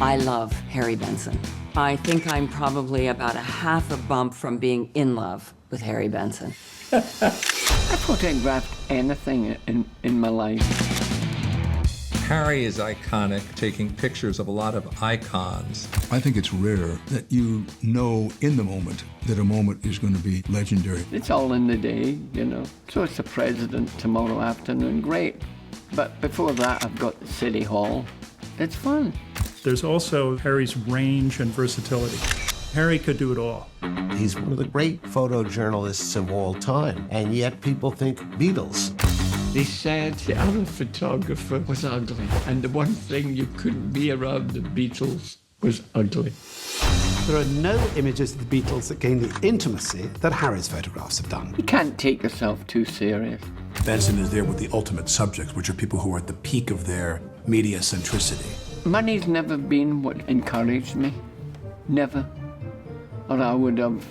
I love Harry Benson. I think I'm probably about a half a bump from being in love with Harry Benson. I photographed anything in my life. Harry is iconic, taking pictures of a lot of icons. I think it's rare that you know in the moment that a moment is going to be legendary. It's all in the day, you know. So it's the president tomorrow afternoon, great. But before that, I've got the City Hall. It's fun. There's also Harry's range and versatility. Harry could do it all. He's one of the great photojournalists of all time, and yet people think Beatles. They said the other photographer was ugly, and the one thing you couldn't be around the Beatles was ugly. There are no images of the Beatles that gain the intimacy that Harry's photographs have done. You can't take yourself too serious. Benson is there with the ultimate subjects, which are people who are at the peak of their media centricity. Money's never been what encouraged me. Never. Or I would have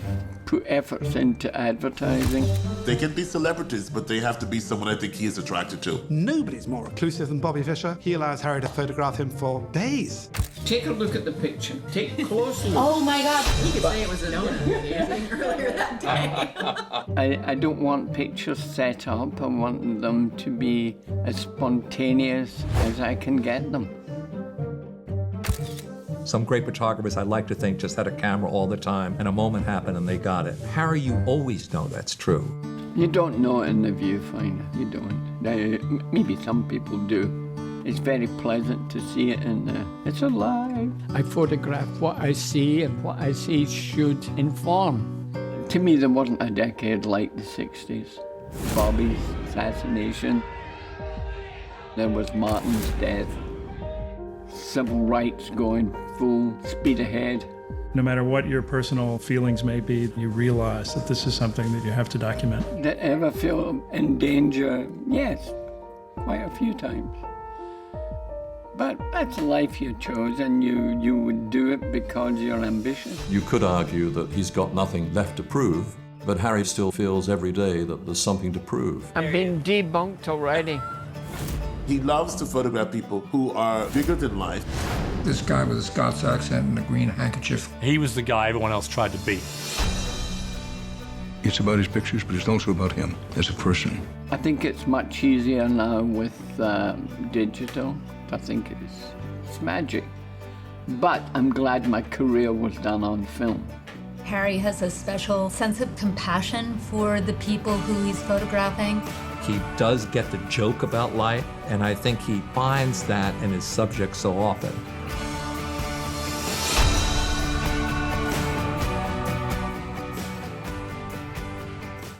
put efforts into advertising. They can be celebrities, but they have to be someone I think he is attracted to. Nobody's more reclusive than Bobby Fischer. He allows Harry to photograph him for days. Take a look at the picture. Take a close look. Oh my God! You could say it was a donut earlier that day. I don't want pictures set up. I want them to be as spontaneous as I can get them. Some great photographers, I like to think, just had a camera all the time, and a moment happened and they got it. Harry, you always know that's true. You don't know it in the viewfinder. You don't. Now, maybe some people do. It's very pleasant to see it in there. It's alive. I photograph what I see, and what I see should inform. To me, there wasn't a decade like the 60s. Bobby's assassination. There was Martin's death. Civil rights going full speed ahead. No matter what your personal feelings may be, you realize that this is something that you have to document. Did I ever feel in danger? Yes, quite a few times. But that's a life you chose, and you would do it because you're ambitious. You could argue that he's got nothing left to prove, but Harry still feels every day that there's something to prove. I'm being debunked already. He loves to photograph people who are bigger than life. This guy with a Scots accent and a green handkerchief. He was the guy everyone else tried to be. It's about his pictures, but it's also about him as a person. I think it's much easier now with digital. I think it's magic. But I'm glad my career was done on film. Harry has a special sense of compassion for the people who he's photographing. He does get the joke about life, and I think he finds that in his subjects so often.